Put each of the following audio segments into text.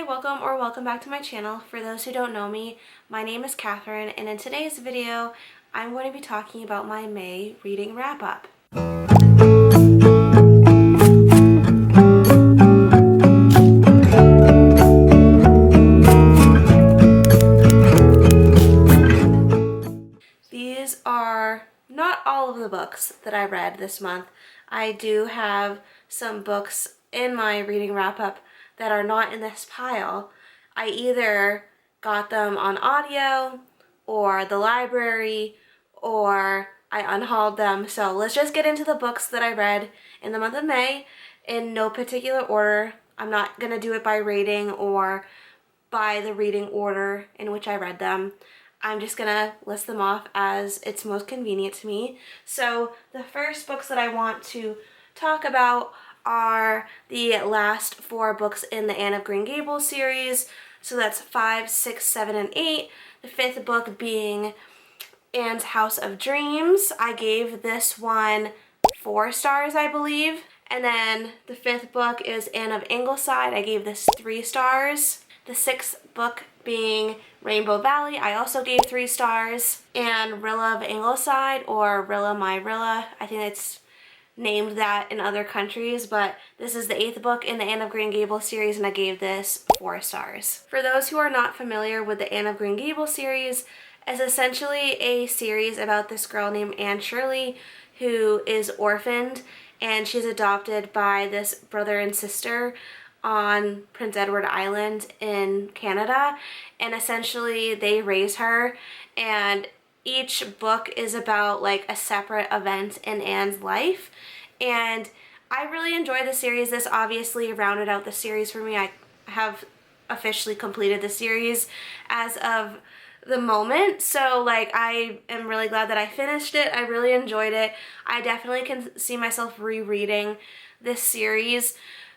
welcome back to my channel. For those who don't know me, my name is Katharine, and in today's video, I'm going to be talking about my May reading wrap-up. These are not all of the books that I read this month. I do have some books in my reading wrap-up that are not in this pile. I either got them on audio or the library or I unhauled them. So let's just get into the books that I read in the month of May in no particular order. I'm not gonna do it by rating or by the reading order in which I read them. I'm just gonna list them off as it's most convenient to me. So the first books that I want to talk about are the last 4 books in the Anne of Green Gables series. So that's 5, 6, 7, and 8. The 5th book being Anne's House of Dreams. I gave this one 4 stars, I believe. And then the 5th book is Anne of Ingleside. I gave this 3 stars. The 6th book being Rainbow Valley, I also gave 3 stars. And Rilla of Ingleside, or Rilla My Rilla, I think it's named that in other countries, but this is the 8th book in the Anne of Green Gables series, and I gave this 4 stars. For those who are not familiar with the Anne of Green Gables series, it's essentially a series about this girl named Anne Shirley who is orphaned, and she's adopted by this brother and sister on Prince Edward Island in Canada, and essentially they raise her, and each book is about like a separate event in Anne's life, and I really enjoy the series. This obviously rounded out the series for me. I have officially completed the series as of the moment, so like I am really glad that I finished it. I really enjoyed it. I definitely can see myself rereading this series.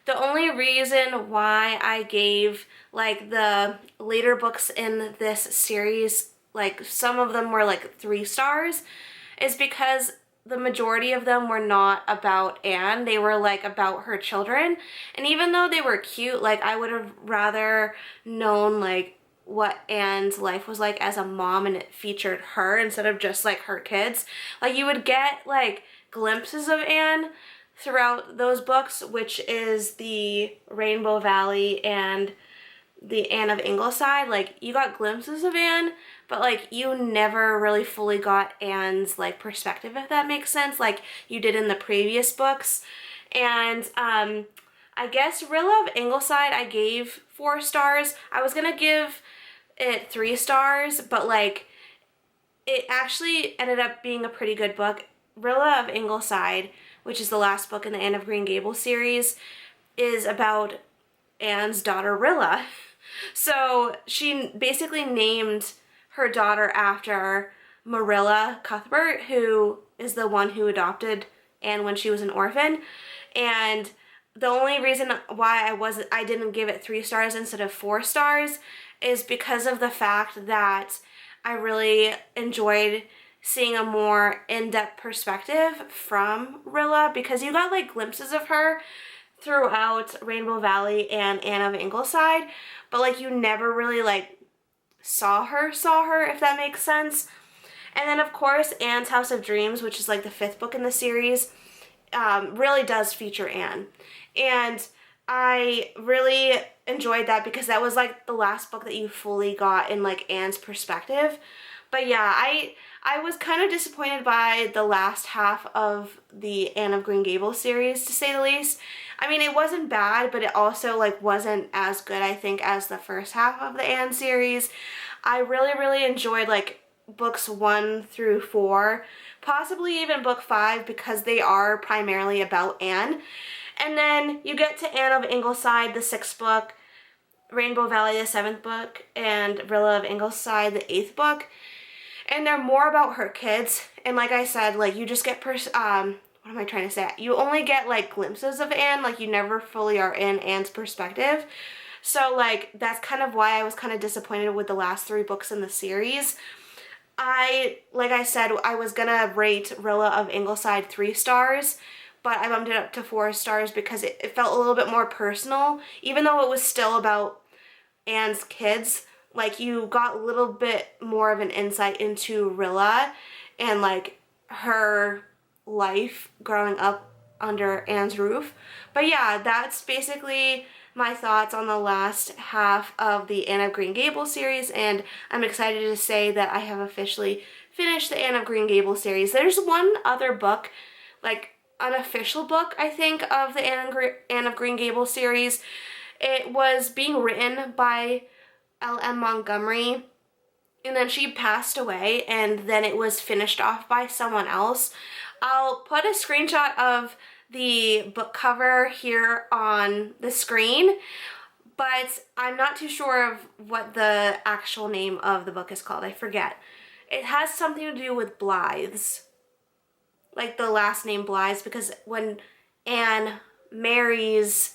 The only reason why I gave like the later books in this series, like some of them were like 3 stars, is because the majority of them were not about Anne. They were like about her children, and even though they were cute, like I would have rather known like what Anne's life was like as a mom, and it featured her instead of just like her kids. Like you would get like glimpses of Anne throughout those books, which is the Rainbow Valley and the Anne of Ingleside. Like you got glimpses of Anne, but like you never really fully got Anne's like perspective, if that makes sense, like you did in the previous books. And I guess Rilla of Ingleside I gave 4 stars. I was gonna give it 3 stars, but like it actually ended up being a pretty good book. Rilla of Ingleside, which is the last book in the Anne of Green Gables series, is about Anne's daughter Rilla. So she basically named her daughter after Marilla Cuthbert, who is the one who adopted Anne when she was an orphan. And the only reason why I didn't give it 3 stars instead of 4 stars is because of the fact that I really enjoyed seeing a more in-depth perspective from Rilla, because you got like glimpses of her throughout Rainbow Valley and Anne of Ingleside, but like you never really like saw her, if that makes sense. And then of course Anne's House of Dreams, which is like the 5th book in the series, really does feature Anne, and I really enjoyed that because that was like the last book that you fully got in like Anne's perspective. But yeah, I was kind of disappointed by the last half of the Anne of Green Gables series, to say the least. I mean, it wasn't bad, but it also like wasn't as good, I think, as the first half of the Anne series. I really enjoyed like books 1 through 4, possibly even book 5, because they are primarily about Anne. And then you get to Anne of Ingleside, the 6th book, Rainbow Valley, the 7th book, and Rilla of Ingleside, the 8th book. And they're more about her kids, and like I said, like you just get what am I trying to say? You only get like glimpses of Anne, like you never fully are in Anne's perspective. So like that's kind of why I was kind of disappointed with the last 3 books in the series. Like I said, I was gonna rate Rilla of Ingleside 3 stars, but I bumped it up to 4 stars because it felt a little bit more personal, even though it was still about Anne's kids. Like, you got a little bit more of an insight into Rilla and like her life growing up under Anne's roof. But yeah, that's basically my thoughts on the last half of the Anne of Green Gables series, and I'm excited to say that I have officially finished the Anne of Green Gables series. There's one other book, like unofficial book, I think, of the Anne of Green Gables series. It was being written by L.M. Montgomery, and then she passed away, and then it was finished off by someone else. I'll put a screenshot of the book cover here on the screen, but I'm not too sure of what the actual name of the book is called. I forget. It has something to do with Blythes, like the last name Blythes, because when Anne marries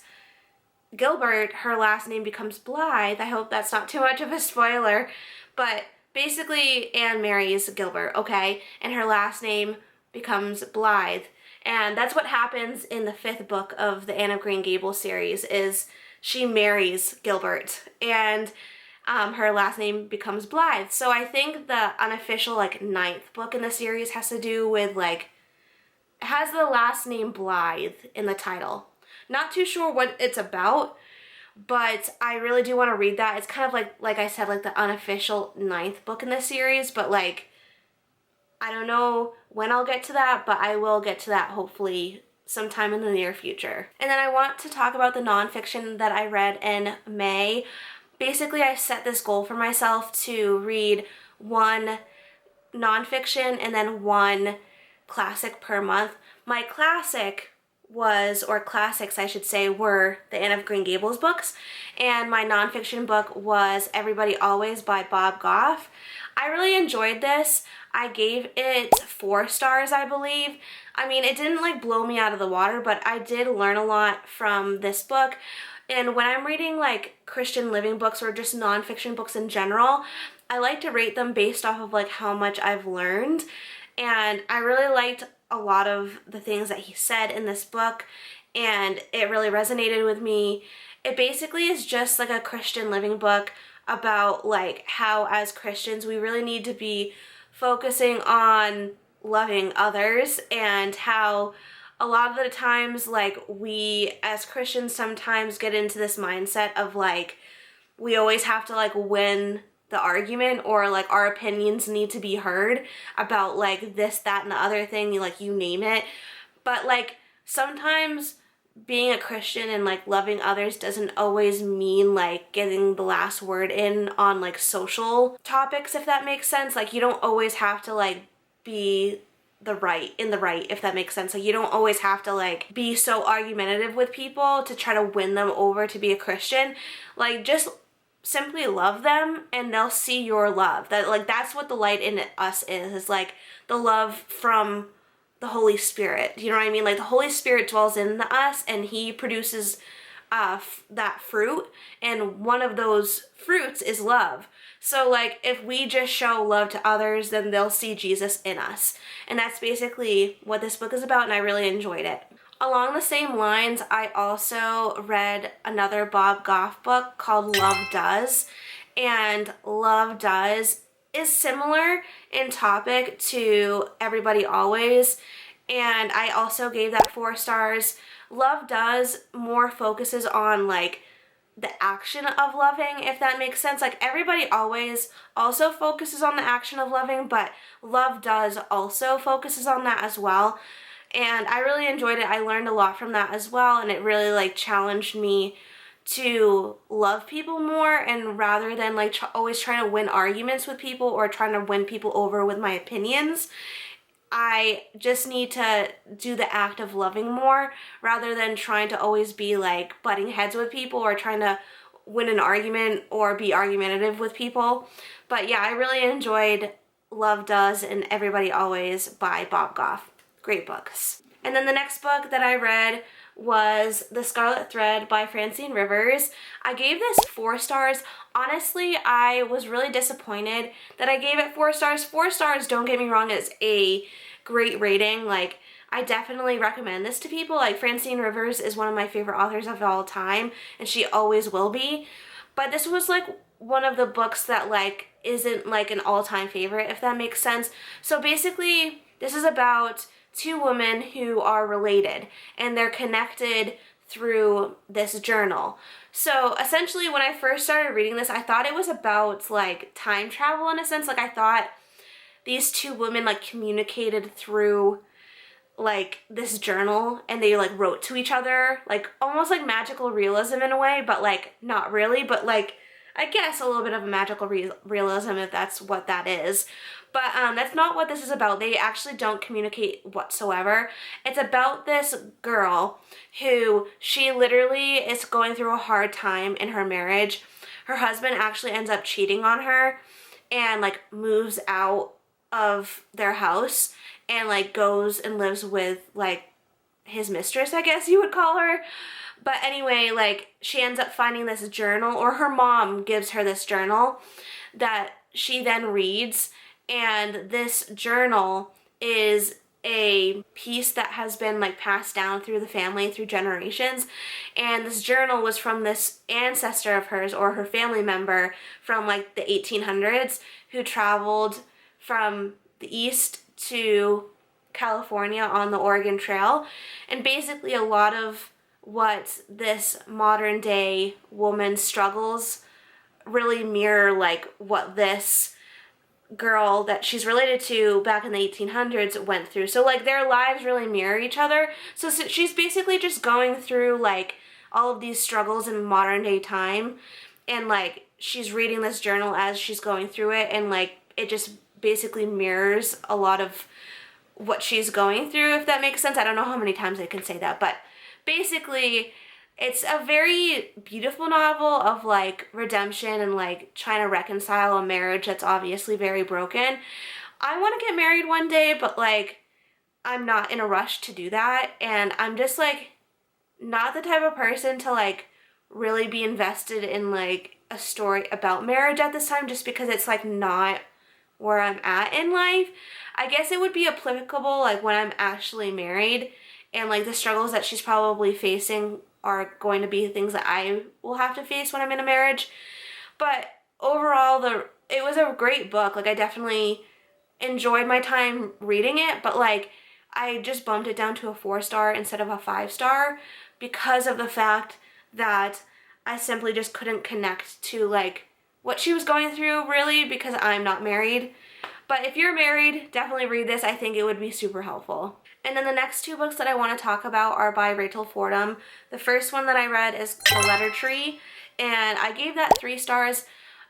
Gilbert, her last name becomes Blythe. I hope that's not too much of a spoiler, but basically Anne marries Gilbert, okay, and her last name becomes Blythe. And that's what happens in the 5th book of the Anne of Green Gables series, is she marries Gilbert, and her last name becomes Blythe. So I think the unofficial, like, 9th book in the series has to do with, like, it has the last name Blythe in the title. Not too sure what it's about, but I really do want to read that. It's kind of like I said, like the unofficial 9th book in the series, but like, I don't know when I'll get to that, but I will get to that hopefully sometime in the near future. And then I want to talk about the nonfiction that I read in May. Basically, I set this goal for myself to read one nonfiction and then one classic per month. My classic was, or classics I should say, were the Anne of Green Gables books, and my nonfiction book was Everybody Always by Bob Goff. I really enjoyed this. I gave it 4 stars, I believe. I mean, it didn't like blow me out of the water, but I did learn a lot from this book. And when I'm reading like Christian living books or just nonfiction books in general, I like to rate them based off of like how much I've learned. And I really liked a lot of the things that he said in this book, and it really resonated with me. It basically is just like a Christian living book about like how as Christians we really need to be focusing on loving others, and how a lot of the times like we as Christians sometimes get into this mindset of like we always have to like win the argument, or like our opinions need to be heard about like this, that, and the other thing, like you name it. But like sometimes being a Christian and like loving others doesn't always mean like getting the last word in on like social topics, if that makes sense. Like you don't always have to like be in the right, if that makes sense. Like you don't always have to like be so argumentative with people to try to win them over to be a Christian. Like just simply love them and they'll see your love. That like that's what the light in us is like the love from the Holy Spirit. You know what I mean? Like the Holy Spirit dwells in us and he produces that fruit, and one of those fruits is love. So like if we just show love to others, then they'll see Jesus in us. And that's basically what this book is about, and I really enjoyed it. Along the same lines, I also read another Bob Goff book called Love Does, and Love Does is similar in topic to Everybody Always, and I also gave that 4 stars. Love Does more focuses on like the action of loving, if that makes sense. Like Everybody Always also focuses on the action of loving, but Love Does also focuses on that as well. And I really enjoyed it. I learned a lot from that as well, and it really like challenged me to love people more, and rather than like always trying to win arguments with people or trying to win people over with my opinions, I just need to do the act of loving more rather than trying to always be like butting heads with people or trying to win an argument or be argumentative with people. But yeah, I really enjoyed Love Does and Everybody Always by Bob Goff. Great books. And then the next book that I read was The Scarlet Thread by Francine Rivers. I gave this 4 stars. Honestly, I was really disappointed that I gave it 4 stars. 4 stars, don't get me wrong, is a great rating. Like, I definitely recommend this to people. Like, Francine Rivers is one of my favorite authors of all time, and she always will be. But this was like one of the books that like isn't like an all-time favorite, if that makes sense. So basically, this is about two women who are related and they're connected through this journal. So essentially, when I first started reading this, I thought it was about like time travel in a sense. Like I thought these two women like communicated through like this journal and they like wrote to each other, like almost like magical realism in a way, but like not really, but like I guess a little bit of a magical realism if that's what that is. But that's not what this is about. They actually don't communicate whatsoever. It's about this girl who she literally is going through a hard time in her marriage. Her husband actually ends up cheating on her and like moves out of their house and like goes and lives with like his mistress, I guess you would call her. But anyway, like she ends up finding this journal, or her mom gives her this journal that she then reads, and this journal is a piece that has been like passed down through the family through generations. And this journal was from this ancestor of hers, or her family member from like the 1800s, who traveled from the east to California on the Oregon Trail. And basically a lot of what this modern day woman's struggles really mirror like what this girl that she's related to back in the 1800s went through. So like their lives really mirror each other. So she's basically just going through like all of these struggles in modern day time, and like she's reading this journal as she's going through it, and like it just basically mirrors a lot of what she's going through, if that makes sense. I don't know how many times I can say that, but basically it's a very beautiful novel of like redemption and like trying to reconcile a marriage that's obviously very broken. I want to get married one day, but like I'm not in a rush to do that, and I'm just like not the type of person to like really be invested in like a story about marriage at this time, just because it's like not where I'm at in life. I guess it would be applicable like when I'm actually married, and like the struggles that she's probably facing are going to be things that I will have to face when I'm in a marriage. But overall, it was a great book. Like I definitely enjoyed my time reading it, but like I just bumped it down to a 4-star instead of a 5-star because of the fact that I simply just couldn't connect to like what she was going through, really, because I'm not married. But if you're married, definitely read this. I think it would be super helpful. And then the next two books that I want to talk about are by Rachel Fordham. The first one that I read is The Letter Tree, and I gave that 3 stars.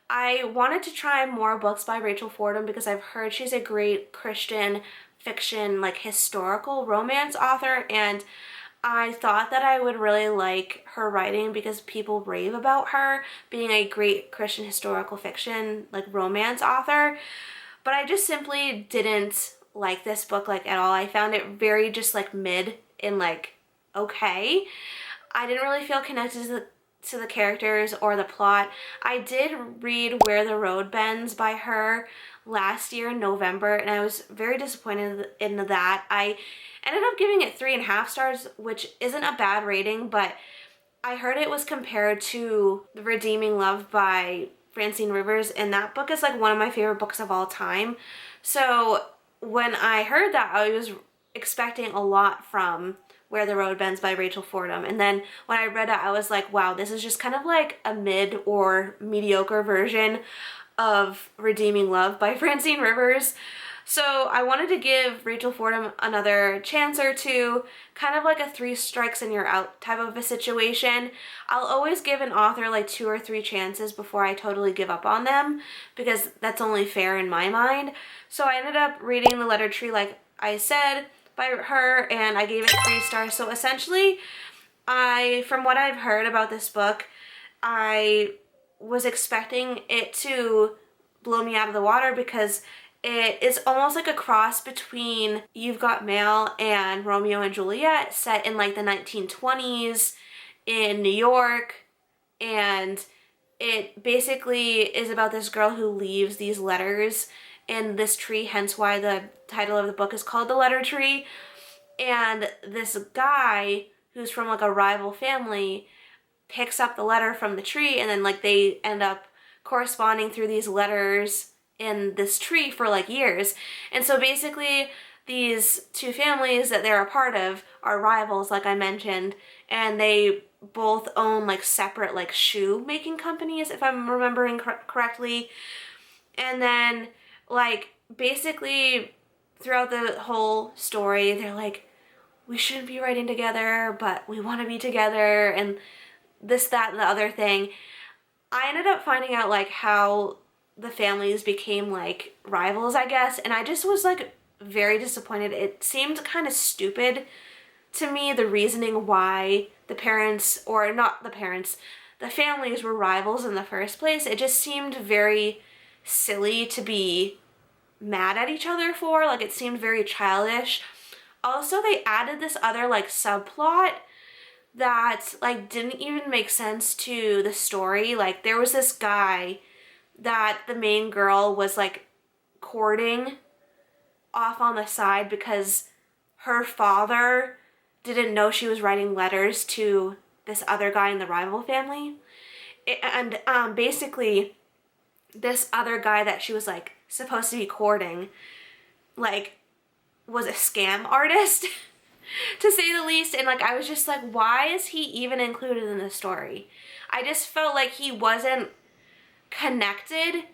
I wanted to try more books by Rachel Fordham because I've heard she's a great Christian fiction, like historical romance author, and I thought that I would really like her writing because people rave about her being a great Christian historical fiction, like romance author. But I just simply didn't like this book like at all. I found it very just like mid and like okay. I didn't really feel connected to the characters or the plot. I did read Where the Road Bends by her last year in November, and I was very disappointed in that. I ended up giving it 3.5 stars, which isn't a bad rating, but I heard it was compared to The Redeeming Love by Francine Rivers, and that book is like one of my favorite books of all time. So when I heard that, I was expecting a lot from Where the Road Bends by Rachel Fordham, and then when I read it, I was like, wow, this is just kind of like a mid or mediocre version of Redeeming Love by Francine Rivers. So I wanted to give Rachel Fordham another chance or two, kind of like a 3 strikes and you're out type of a situation. I'll always give an author like 2 or 3 chances before I totally give up on them, because that's only fair in my mind. So I ended up reading The Letter Tree, like I said, by her, and I gave it 3 stars. So essentially, from what I've heard about this book, I was expecting it to blow me out of the water because it is almost like a cross between You've Got Mail and Romeo and Juliet, set in like the 1920s in New York, and it basically is about this girl who leaves these letters in this tree, hence why the title of the book is called The Letter Tree. And this guy who's from like a rival family picks up the letter from the tree, and then like they end up corresponding through these letters in this tree for like years. And so basically these two families that they're a part of are rivals, like I mentioned, and they both own like separate like shoe making companies, if I'm remembering correctly. And then like basically throughout the whole story, they're like, we shouldn't be writing together, but we want to be together, and this, that, and the other thing. I ended up finding out like how the families became like rivals, I guess, and I just was like very disappointed. It seemed kind of stupid to me, the reasoning why the parents, or not the parents, the families were rivals in the first place. It just seemed very silly to be mad at each other for. Like, it seemed very childish. Also, they added this other like subplot that like didn't even make sense to the story. Like, there was this guy that the main girl was like courting off on the side because her father didn't know she was writing letters to this other guy in the rival family. And basically this other guy that she was like supposed to be courting like was a scam artist to say the least. And like, I was just like, why is he even included in the story? I just felt like he wasn't connected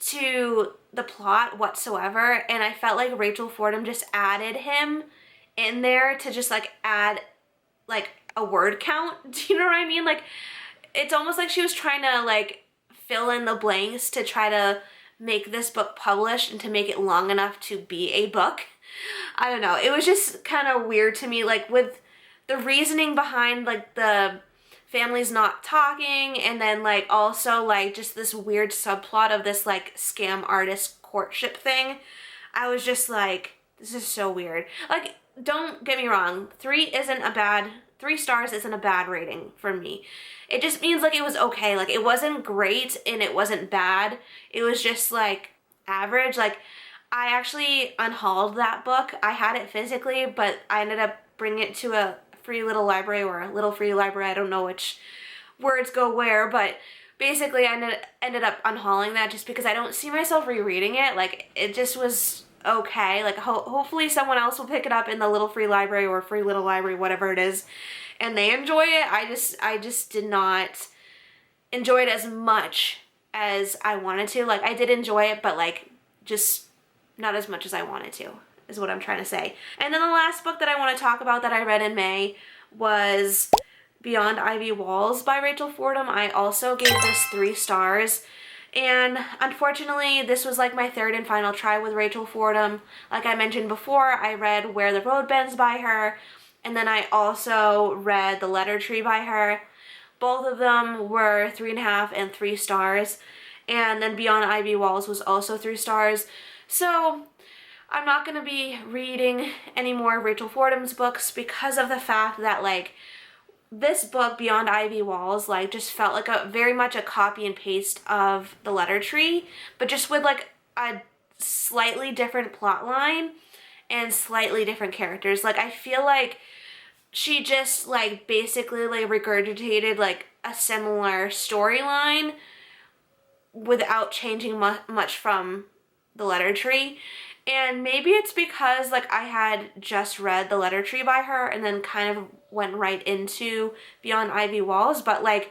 to the plot whatsoever, and I felt like Rachel Fordham just added him in there to just like add like a word count. Do you know what I mean? Like, it's almost like she was trying to like fill in the blanks to try to make this book published and to make it long enough to be a book. I don't know. It was just kind of weird to me, like with the reasoning behind like the families not talking, and then like also like just this weird subplot of this like scam artist courtship thing. I was just like, this is so weird. Like, don't get me wrong, 3 stars isn't a bad rating for me. It just means like it was okay. Like, it wasn't great and it wasn't bad. It was just like average. Like, I actually unhauled that book. I had it physically, but I ended up bringing it to a free little library, or a little free library. I don't know which words go where, but basically I ended up unhauling that just because I don't see myself rereading it. Like, it just was okay. Like, hopefully someone else will pick it up in the little free library or free little library, whatever it is, and they enjoy it. I just did not enjoy it as much as I wanted to. Like, I did enjoy it, but like just not as much as I wanted to, is what I'm trying to say. And then the last book that I want to talk about that I read in May was Beyond Ivy Walls by Rachel Fordham. I also gave this 3 stars. And unfortunately, this was like my third and final try with Rachel Fordham. Like I mentioned before, I read Where the Road Bends by her, and then I also read The Letter Tree by her. Both of them were 3.5 and 3 stars. And then Beyond Ivy Walls was also 3 stars. So I'm not going to be reading any more Rachel Fordham's books because of the fact that like this book, Beyond Ivy Walls, like just felt like a very much a copy and paste of The Letter Tree, but just with like a slightly different plot line and slightly different characters. Like, I feel like she just like basically like regurgitated like a similar storyline without changing much from The Letter Tree. And maybe it's because like I had just read The Letter Tree by her and then kind of went right into Beyond Ivy Walls, but like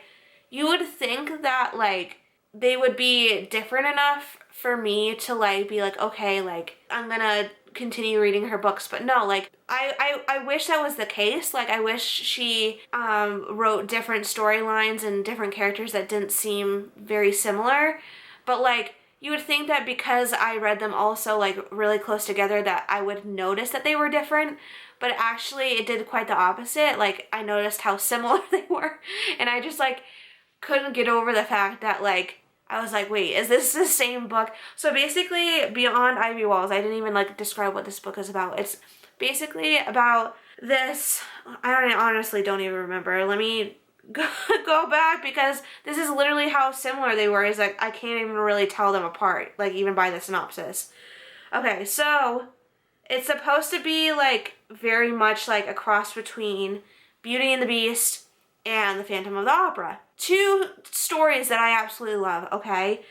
you would think that like they would be different enough for me to like be like, okay, like I'm gonna continue reading her books. But no, like I wish that was the case. Like, I wish she wrote different storylines and different characters that didn't seem very similar. But like, you would think that because I read them also like really close together that I would notice that they were different, but actually it did quite the opposite. Like, I noticed how similar they were, and I just like couldn't get over the fact that like I was like, wait, is this the same book? So basically, Beyond Ivy Walls, I didn't even like describe what this book is about. It's basically about this, honestly don't even remember. Let me go back, because this is literally how similar they were. Is like I can't even really tell them apart, like even by the synopsis. Okay, so it's supposed to be like very much like a cross between Beauty and the Beast and The Phantom of the Opera. Two stories that I absolutely love, okay?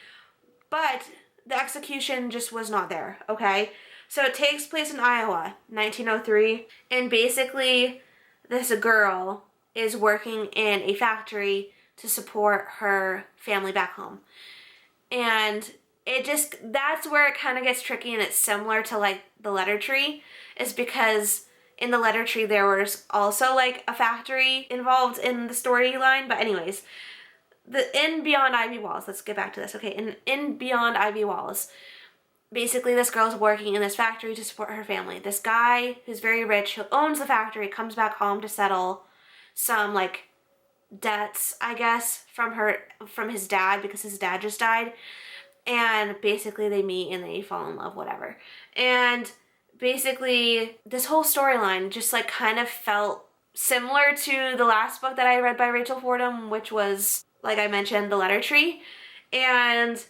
But the execution just was not there, okay? So it takes place in Iowa, 1903, and basically this girl is working in a factory to support her family back home. And that's where it kind of gets tricky, and it's similar to like the letter tree, is because in the letter tree there was also like a factory involved in the storyline. But anyways, in Beyond Ivy Walls, let's get back to this, okay? In Beyond Ivy Walls, basically this girl's working in this factory to support her family. This guy who's very rich, who owns the factory, comes back home to settle some like debts, I guess, from his dad, because his dad just died. And basically they meet and they fall in love, whatever. And basically this whole storyline just like kind of felt similar to the last book that I read by Rachel Fordham, which was, like I mentioned, The Letter Tree. And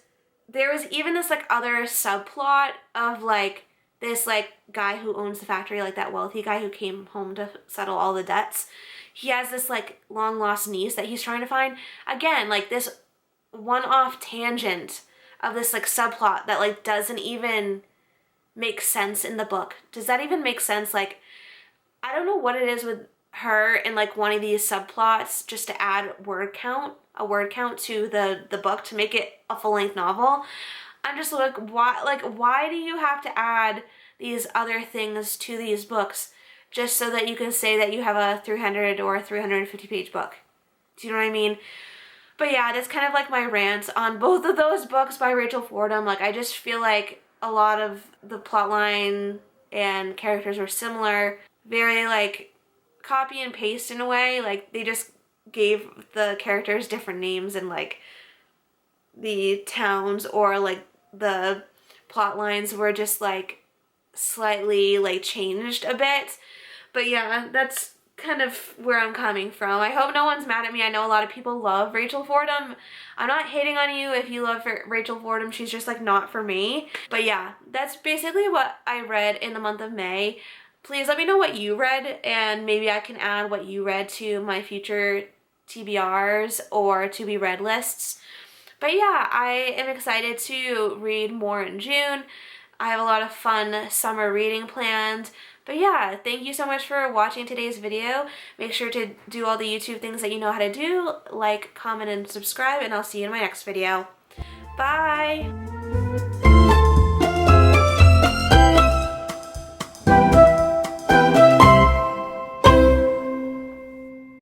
there was even this like other subplot of like this like guy who owns the factory, like that wealthy guy who came home to settle all the debts. He has this like long lost niece that he's trying to find. Again, like this one-off tangent of this like subplot that like doesn't even make sense in the book. Does that even make sense? Like, I don't know what it is with her in like one of these subplots just to add a word count to the book to make it a full-length novel. I'm just like, why do you have to add these other things to these books just so that you can say that you have a 300 or 350 page book? Do you know what I mean? But yeah, that's kind of like my rant on both of those books by Rachel Fordham. Like, I just feel like a lot of the plotline and characters were similar. Very like copy and paste in a way. Like, they just gave the characters different names, and like the towns or like the plot lines were just like slightly like changed a bit. But yeah, that's kind of where I'm coming from. I hope no one's mad at me. I know a lot of people love Rachel Fordham. I'm not hating on you if you love Rachel Fordham. She's just like not for me. But yeah, that's basically what I read in the month of May. Please let me know what you read, and maybe I can add what you read to my future TBRs or to be read lists. But yeah, I am excited to read more in June. I have a lot of fun summer reading planned. But yeah, thank you so much for watching today's video. Make sure to do all the YouTube things that you know how to do, like, comment, and subscribe, and I'll see you in my next video. Bye!